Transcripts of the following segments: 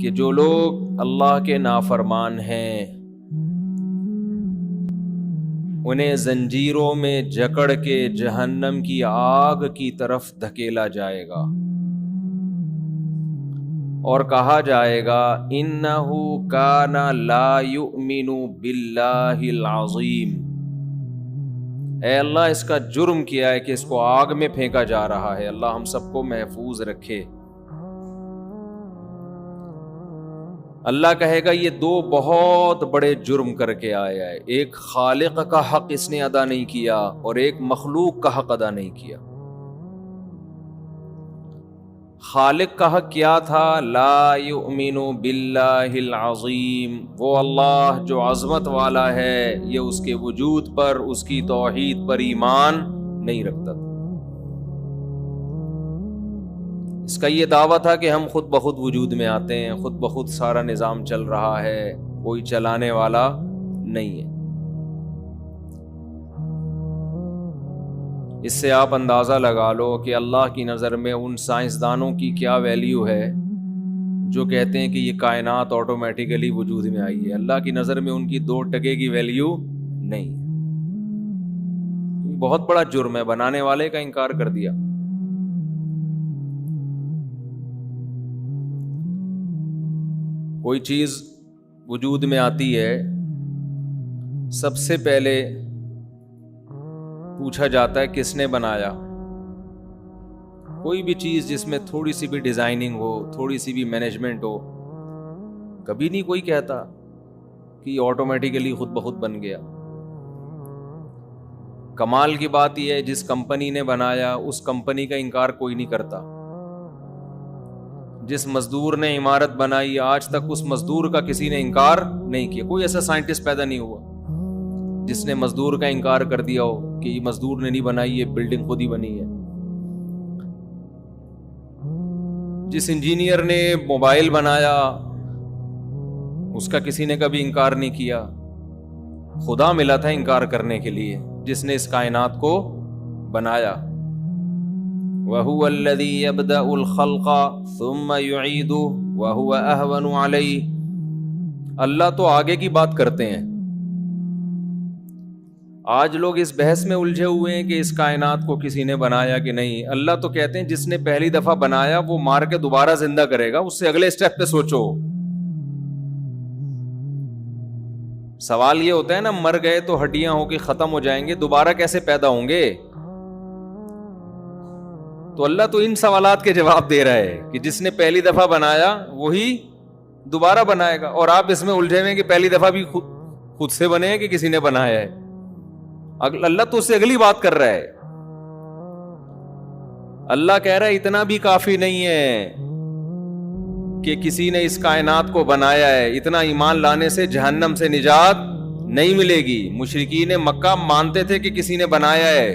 کہ جو لوگ اللہ کے نافرمان ہیں انہیں زنجیروں میں جکڑ کے جہنم کی آگ کی طرف دھکیلا جائے گا اور کہا جائے گا انہو کان لا یؤمن باللہ العظیم، اے اللہ اس کا جرم کیا ہے کہ اس کو آگ میں پھینکا جا رہا ہے، اللہ ہم سب کو محفوظ رکھے۔ اللہ کہے گا یہ دو بہت بڑے جرم کر کے آیا ہے، ایک خالق کا حق اس نے ادا نہیں کیا اور ایک مخلوق کا حق ادا نہیں کیا۔ خالق کا حق کیا تھا؟ لا یؤمن باللہ العظیم، وہ اللہ جو عظمت والا ہے یہ اس کے وجود پر، اس کی توحید پر ایمان نہیں رکھتا تھا۔ اس کا یہ دعویٰ تھا کہ ہم خود بخود وجود میں آتے ہیں، خود بخود سارا نظام چل رہا ہے، کوئی چلانے والا نہیں ہے۔ اس سے آپ اندازہ لگا لو کہ اللہ کی نظر میں ان سائنسدانوں کی کیا ویلیو ہے جو کہتے ہیں کہ یہ کائنات آٹومیٹیکلی وجود میں آئی ہے۔ اللہ کی نظر میں ان کی 2 ٹکے کی ویلیو نہیں ہے۔ بہت بڑا جرم ہے، بنانے والے کا انکار کر دیا۔ کوئی چیز وجود میں آتی ہے، سب سے پہلے پوچھا جاتا ہے کس نے بنایا۔ کوئی بھی چیز جس میں تھوڑی سی بھی ڈیزائننگ ہو، تھوڑی سی بھی مینجمنٹ ہو، کبھی نہیں کوئی کہتا کہ یہ آٹومیٹیکلی خود بخود بن گیا۔ کمال کی بات یہ ہے جس کمپنی نے بنایا اس کمپنی کا انکار کوئی نہیں کرتا۔ جس مزدور نے عمارت بنائی آج تک اس مزدور کا کسی نے انکار نہیں کیا۔ کوئی ایسا سائنٹسٹ پیدا نہیں ہوا جس نے مزدور کا انکار کر دیا ہو کہ یہ مزدور نے نہیں بنائی، یہ بلڈنگ خود ہی بنی ہے۔ جس انجینئر نے موبائل بنایا اس کا کسی نے کبھی انکار نہیں کیا۔ خدا ملا تھا انکار کرنے کے لیے جس نے اس کائنات کو بنایا۔ وَهُوَ الَّذِي يَبْدَأُ الْخَلْقَ ثُمَّ يُعِيدُهُ وَهُوَ أَهْوَنُ عَلَيْهِ۔ اللہ تو آگے کی بات کرتے ہیں۔ آج لوگ اس بحث میں الجھے ہوئے ہیں کہ اس کائنات کو کسی نے بنایا کہ نہیں۔ اللہ تو کہتے ہیں جس نے پہلی دفعہ بنایا وہ مار کے دوبارہ زندہ کرے گا، اس سے اگلے سٹیپ پہ سوچو۔ سوال یہ ہوتا ہے نا، مر گئے تو ہڈیاں ہو کے ختم ہو جائیں گے، دوبارہ کیسے پیدا ہوں گے؟ تو اللہ تو ان سوالات کے جواب دے رہا ہے کہ جس نے پہلی دفعہ بنایا وہی دوبارہ بنائے گا، اور آپ اس میں الجھے ہوئے ہیں کہ پہلی دفعہ بھی خود سے بنے ہیں کہ کسی نے بنایا ہے۔ اللہ تو اس سے اگلی بات کر رہا ہے۔ اللہ کہہ رہا ہے اتنا بھی کافی نہیں ہے کہ کسی نے اس کائنات کو بنایا ہے، اتنا ایمان لانے سے جہنم سے نجات نہیں ملے گی۔ مشرکین مکہ مانتے تھے کہ کسی نے بنایا ہے،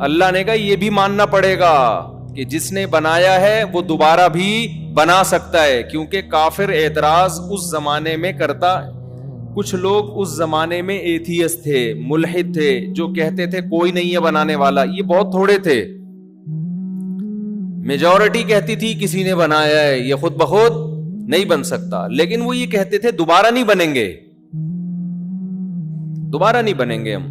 اللہ نے کہا یہ بھی ماننا پڑے گا کہ جس نے بنایا ہے وہ دوبارہ بھی بنا سکتا ہے، کیونکہ کافر اعتراض اس زمانے میں کرتا۔ کچھ لوگ اس زمانے میں ایتھیسٹ تھے، ملحد تھے، جو کہتے تھے کوئی نہیں ہے بنانے والا۔ یہ بہت تھوڑے تھے، میجورٹی کہتی تھی کسی نے بنایا ہے، یہ خود بخود نہیں بن سکتا۔ لیکن وہ یہ کہتے تھے دوبارہ نہیں بنیں گے، دوبارہ نہیں بنیں گے ہم۔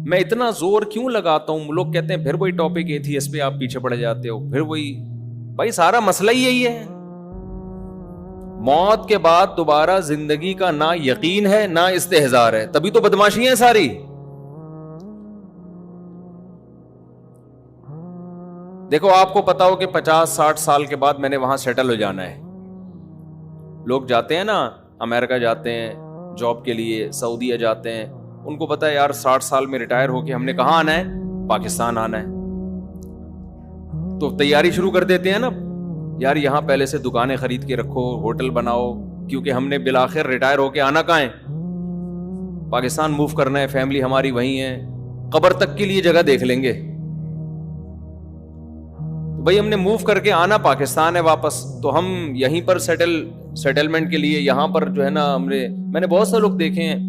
میں اتنا زور کیوں لگاتا ہوں؟ لوگ کہتے ہیں پھر وہی ٹاپک ایتھیسٹ پہ آپ پیچھے پڑ جاتے ہو، پھر وہی۔ بھائی سارا مسئلہ ہی یہی ہے، موت کے بعد دوبارہ زندگی کا نہ یقین ہے نہ استحضار ہے، تبھی تو بدماشی ہیں ساری۔ دیکھو آپ کو پتا ہو کہ 50-60 سال کے بعد میں نے وہاں سیٹل ہو جانا ہے۔ لوگ جاتے ہیں نا، امریکہ جاتے ہیں جاب کے لیے، سعودیہ جاتے ہیں، ان کو پتا ہے یار 60 سال میں ریٹائر ہو کے ہم نے کہاں آنا ہے؟ پاکستان آنا ہے۔ تو تیاری شروع کر دیتے ہیں نا، یار یہاں پہلے سے دکانیں خرید کے رکھو، ہوٹل بناؤ، کیونکہ ہم نے بالآخر ریٹائر ہو کے آنا کہاں ہے؟ پاکستان موو کرنا ہے، فیملی ہماری وہیں ہے، قبر تک کے لیے جگہ دیکھ لیں گے۔ تو بھائی ہم نے موو کر کے آنا پاکستان ہے واپس، تو ہم یہیں پر سیٹلمنٹ کے لیے یہاں پر جو ہے نا، میں نے بہت سے لوگ دیکھے ہیں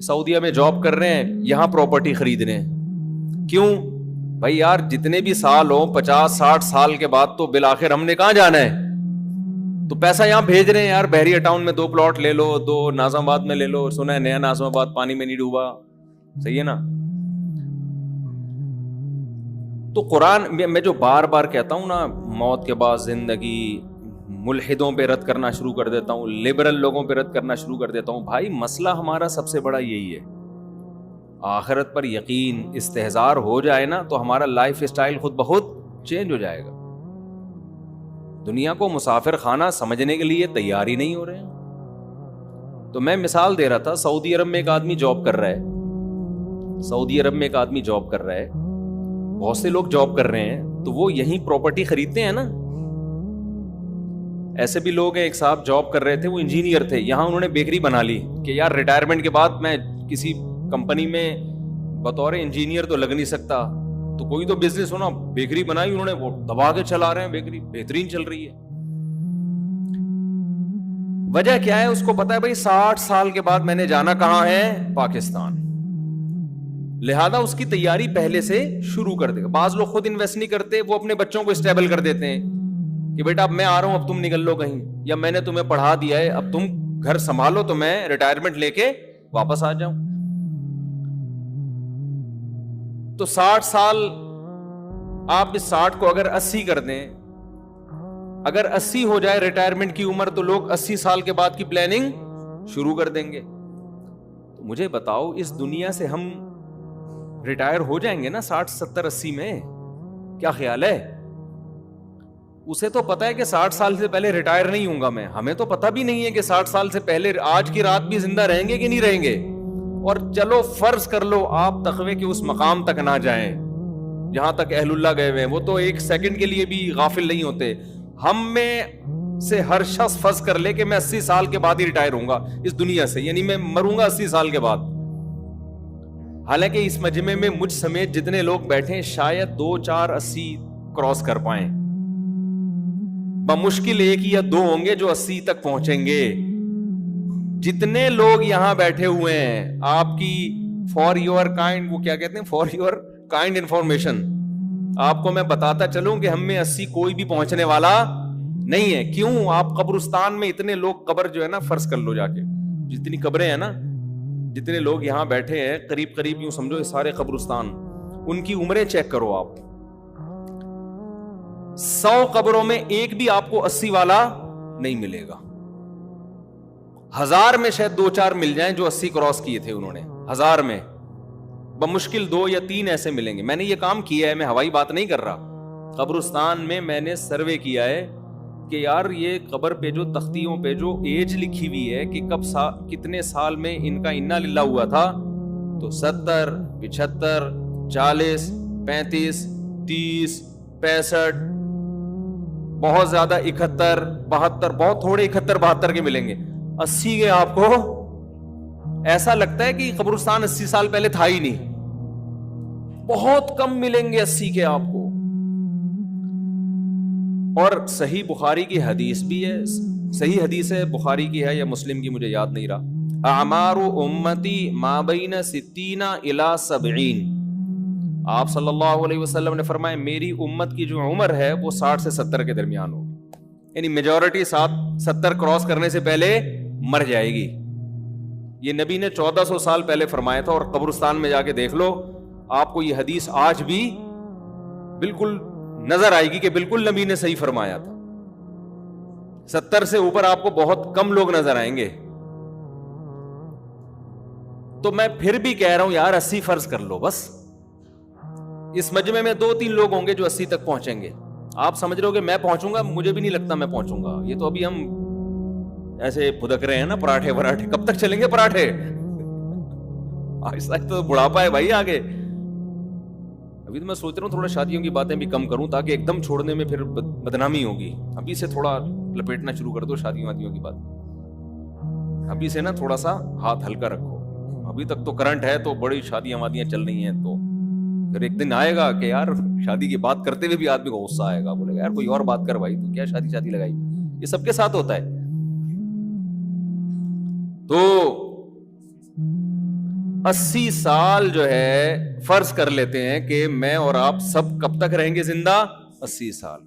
سعودیہ میں جاب کر رہے ہیں، یہاں پراپرٹی خرید رہے ہیں۔ کیوں؟ بھائی یار جتنے بھی سال ہو 50-60 سال کے بعد تو بالآخر ہم نے کہاں جانا ہے؟ تو پیسہ یہاں بھیج رہے ہیں یار، بحریہ ٹاؤن میں 2 پلاٹ لے لو، 2 ناظم آباد میں لے لو، سنا ہے نیا ناظم آباد پانی میں نہیں ڈوبا، صحیح ہے نا؟ تو قرآن میں جو بار بار کہتا ہوں نا، موت کے بعد زندگی، ملحدوں پہ رد کرنا شروع کر دیتا ہوں، لبرل لوگوں پہ رد کرنا شروع کر دیتا ہوں. بھائی مسئلہ ہمارا سب سے بڑا یہی ہے، آخرت پر یقین استحضار ہو جائے نا تو ہمارا لائف اسٹائل خود بخود چینج ہو جائے گا. دنیا کو مسافر خانہ سمجھنے کے لیے تیار ہی نہیں ہو رہے ہیں. تو میں مثال دے رہا تھا، سعودی عرب میں ایک آدمی جاب کر رہا ہے، سعودی عرب میں ایک آدمی جاب کر رہا ہے، بہت سے لوگ جاب کر رہے ہیں، تو وہ یہیں پراپرٹی خریدتے ہیں نا. ایسے بھی لوگ ہیں، ایک صاحب جاب کر رہے تھے، وہ انجینئر تھے، یہاں انہوں نے بیکری بنا لی کہ یار ریٹائرمنٹ کے بعد میں کسی کمپنی میں بطور انجینئر تو لگ نہیں سکتا، تو کوئی تو بزنس ہونا، بیکری بنائی انہوں نے، وہ دبا کے چلا رہے ہیں، بیکری بہترین چل رہی ہے. وجہ کیا ہے اس کو پتا ہے، بھائی 60 سال کے بعد میں نے جانا کہاں ہے؟ پاکستان. لہذا اس کی تیاری پہلے سے شروع کر دے گا. بعض لوگ خود انویسٹ نہیں کرتے، وہ اپنے بچوں کو اسٹیبل کر دیتے ہیں کہ بیٹا اب میں آ رہا ہوں، اب تم نکل لو کہیں، یا میں نے تمہیں پڑھا دیا ہے، اب تم گھر سنبھالو تو میں ریٹائرمنٹ لے کے واپس آ جاؤں. تو 60 سال آپ اس 60 کو اگر 80 کر دیں، اگر 80 ہو جائے ریٹائرمنٹ کی عمر، تو لوگ 80 سال کے بعد کی پلاننگ شروع کر دیں گے. تو مجھے بتاؤ اس دنیا سے ہم ریٹائر ہو جائیں گے نا 60 70 80 میں؟ کیا خیال ہے؟ اسے تو پتا ہے کہ 60 سال سے پہلے ریٹائر نہیں ہوں گا میں، ہمیں تو پتا بھی نہیں ہے کہ 60 سال سے پہلے آج کی رات بھی زندہ رہیں گے کہ نہیں رہیں گے. اور چلو فرض کر لو آپ تقوی کے اس مقام تک نہ جائیں جہاں تک اہل اللہ گئے ہوئے ہیں، وہ تو ایک سیکنڈ کے لیے بھی غافل نہیں ہوتے. ہم میں سے ہر شخص فرض کر لے کہ میں 80 سال کے بعد ہی ریٹائر ہوں گا اس دنیا سے، یعنی میں مروں گا 80 سال کے بعد. حالانکہ اس مجمع میں مجھ سمیت جتنے لوگ بیٹھے ہیں شاید 2 4 80 کراس کر پائیں، بمشکل 1 یا 2 ہوں گے جو 80 تک پہنچیں گے. جتنے لوگ یہاں بیٹھے ہوئے ہیں، آپ کی فار یور کائنڈ، وہ کیا کہتے ہیں، فار یور کائنڈ انفارمیشن، آپ کو میں بتاتا چلوں کہ ہم میں 80 کوئی بھی پہنچنے والا نہیں ہے. کیوں؟ آپ قبرستان میں اتنے لوگ، قبر جو ہے نا، فرض کر لو جا کے جتنی قبریں ہیں نا، جتنے لوگ یہاں بیٹھے ہیں، قریب قریب یوں سمجھو سارے قبرستان، ان کی عمریں چیک کرو آپ. 100 قبروں میں ایک بھی آپ کو 80 والا نہیں ملے گا. 1000 میں شاید 2 4 مل جائیں جو 80 کراس کیے تھے انہوں نے، 1000 میں بمشکل 2 یا 3 ایسے ملیں گے. میں نے یہ کام کیا ہے، میں ہوائی بات نہیں کر رہا. قبرستان میں میں نے سروے کیا ہے کہ یار یہ قبر پہ جو تختیوں پہ جو ایج لکھی ہوئی ہے کہ کب کتنے سال میں ان کا انا للہ ہوا تھا، تو 70 75 40 35 30 65، بہت زیادہ 71 72، بہت تھوڑے 71 72 کے ملیں گے. 80 کے آپ کو ایسا لگتا ہے کہ قبرستان 80 سال پہلے تھا ہی نہیں. بہت کم ملیں گے 80 کے آپ کو. اور صحیح بخاری کی حدیث بھی ہے، صحیح حدیث ہے، بخاری کی ہے یا مسلم کی، مجھے یاد نہیں رہا. اعمار امتی ما بین 60 الی 70. آپ صلی اللہ علیہ وسلم نے فرمایا میری امت کی جو عمر ہے وہ 60 سے 70 کے درمیان ہوگی، یعنی میجورٹی 70 کراس کرنے سے پہلے مر جائے گی. یہ نبی نے 1400 سال پہلے فرمایا تھا، اور قبرستان میں جا کے دیکھ لو آپ کو یہ حدیث آج بھی بالکل نظر آئے گی کہ بالکل نبی نے صحیح فرمایا تھا. 70 سے اوپر آپ کو بہت کم لوگ نظر آئیں گے. تو میں پھر بھی کہہ رہا ہوں یار 80 فرض کر لو بس. اس مجمع میں 2 3 لوگ ہوں گے جو 80 تک پہنچیں گے. آپ سمجھ رہے ہو کہ میں پہنچوں گا؟ مجھے بھی نہیں لگتا میں پہنچوں گا. یہ تو ابھی ہم ایسے پھدک رہے ہیں نا، پراٹھے پراٹھے. کب تک چلیں گے پراٹھے؟ آہستہ آہستہ تو بڑھاپا ہے بھائی آگے. ابھی تو میں سوچ رہا ہوں تھوڑا شادیوں کی باتیں بھی کم کروں تاکہ ایک دم چھوڑنے میں پھر بدنامی ہوگی. ابھی سے تھوڑا لپیٹنا شروع کر دو شادیوں وادیوں کی بات. ابھی سے نا تھوڑا سا ہاتھ ہلکا رکھو. ابھی تک تو کرنٹ ہے تو بڑی شادیاں وادیاں چل رہی ہیں، تو پھر ایک دن آئے گا کہ یار شادی کی بات کرتے ہوئے بھی آدمی کو غصہ آئے گا، بولے گا یار کوئی اور بات کر بھائی، تو کیا شادی لگائی. یہ سب کے ساتھ ہوتا ہے. تو 80 سال جو ہے فرض کر لیتے ہیں کہ میں اور آپ سب کب تک رہیں گے زندہ؟ 80 سال.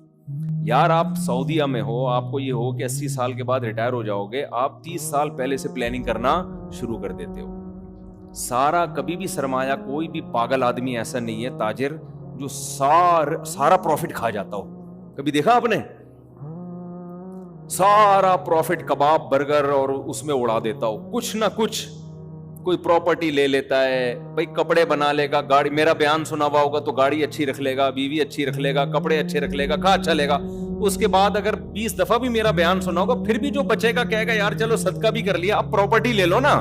یار آپ سعودیہ میں ہو, آپ کو یہ ہو کہ 80 سال کے بعد ریٹائر ہو جاؤ گے, آپ 30 سال پہلے سے پلاننگ کرنا شروع کر دیتے ہو. سارا کبھی بھی سرمایہ, کوئی بھی پاگل آدمی ایسا نہیں ہے تاجر جو سارا پروفٹ کھا جاتا ہو. کبھی دیکھا آپ نے؟ سارا پروفٹ کباب برگر اور اس میں اڑا دیتا ہو. کچھ نہ کچھ کوئی پراپرٹی لے لیتا ہے, بھائی کپڑے بنا لے گا, گاڑی, میرا بیان سنا ہوا ہوگا تو گاڑی اچھی رکھ لے گا, بیوی اچھی رکھ لے گا, کپڑے اچھے رکھ لے گا, کہاں اچھا لے گا. اس کے بعد اگر 20 دفعہ بھی میرا بیان سنا ہوگا پھر بھی جو بچے گا کہے گا یار چلو صدقہ بھی کر لیا, اب پراپرٹی لے لو نا.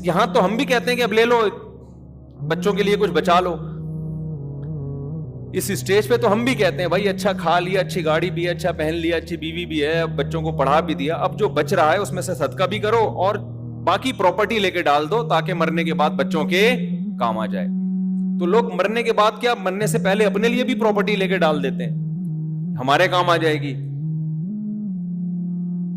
یہاں تو ہم بھی کہتے ہیں کہ اب لے لو, بچوں کے لیے کچھ بچا لو. اس اسٹیج پہ تو ہم بھی کہتے ہیں بھائی اچھا کھا لیا, اچھی گاڑی بھی ہے, اچھا پہن لیا, اچھی بیوی بھی ہے, اب بچوں کو پڑھا بھی دیا, اب جو بچ رہا ہے اس میں سے صدقہ بھی کرو اور باقی پراپرٹی لے کے ڈال دو تاکہ مرنے کے بعد بچوں کے کام آ جائے. تو لوگ مرنے کے بعد کیا, مرنے سے پہلے اپنے لیے بھی پراپرٹی لے کے ڈال دیتے ہیں, ہمارے کام آ جائے گی.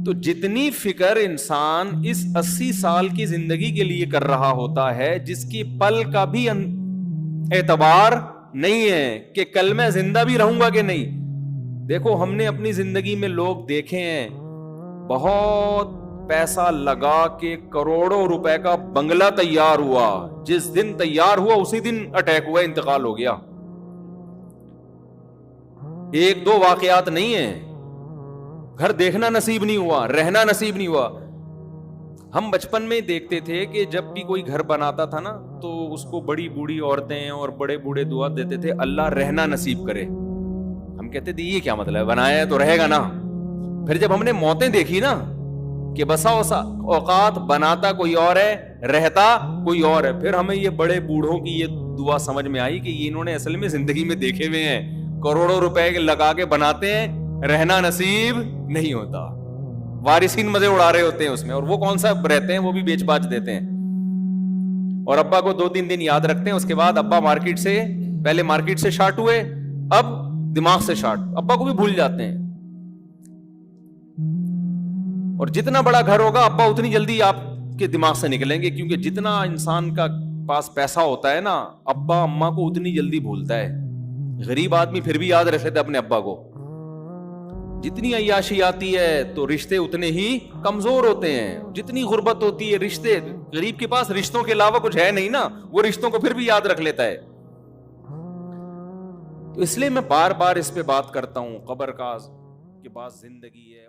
تو جتنی فکر انسان اس 80 سال کی زندگی کے لیے کر رہا ہوتا ہے, جس کی پل کا بھی اعتبار نہیں ہے کہ کل میں زندہ بھی رہوں گا کہ نہیں. دیکھو ہم نے اپنی زندگی میں لوگ دیکھے ہیں بہت پیسہ لگا کے کروڑوں روپے کا بنگلہ تیار ہوا, جس دن تیار ہوا اسی دن اٹیک ہوا, انتقال ہو گیا. ایک دو واقعات نہیں ہیں, گھر دیکھنا نصیب نہیں ہوا, رہنا نصیب نہیں ہوا. ہم بچپن میں دیکھتے تھے کہ جب بھی کوئی گھر بناتا تھا نا تو اس کو بڑی بوڑھی عورتیں اور بڑے بوڑھے دعا دیتے تھے اللہ رہنا نصیب کرے. ہم کہتے تھے یہ کیا مطلب ہے, بنایا ہے تو رہے گا نا. پھر جب ہم نے موتیں دیکھی نا کہ بسا اوقات بناتا کوئی اور ہے, رہتا کوئی اور ہے, پھر ہمیں یہ بڑے بوڑھوں کی یہ دعا سمجھ میں آئی کہ یہ انہوں نے اصل میں زندگی میں دیکھے ہوئے ہیں, کروڑوں روپے لگا کے بناتے ہیں, رہنا نصیب نہیں ہوتا, وارثین مزے اڑا رہے ہوتے ہیں اس میں, اور وہ کون سا رہتے ہیں, وہ بھی بیچ باچ دیتے ہیں. اور ابا کو 2-3 دن یاد رکھتے ہیں, اس کے بعد ابا پہلے مارکیٹ سے شارٹ ہوئے, اب دماغ سے شارٹ, ابا کو بھی بھول جاتے ہیں. اور جتنا بڑا گھر ہوگا ابا اتنی جلدی آپ کے دماغ سے نکلیں گے, کیونکہ جتنا انسان کا پاس پیسہ ہوتا ہے نا ابا اما کو اتنی جلدی بھولتا ہے. غریب آدمی پھر بھی یاد رکھ لیتا اپنے ابا کو. جتنی عیاشی آتی ہے تو رشتے اتنے ہی کمزور ہوتے ہیں, جتنی غربت ہوتی ہے رشتے, غریب کے پاس رشتوں کے علاوہ کچھ ہے نہیں نا, وہ رشتوں کو پھر بھی یاد رکھ لیتا ہے. تو اس لیے میں بار بار اس پہ بات کرتا ہوں, قبر کا کے بعد زندگی ہے.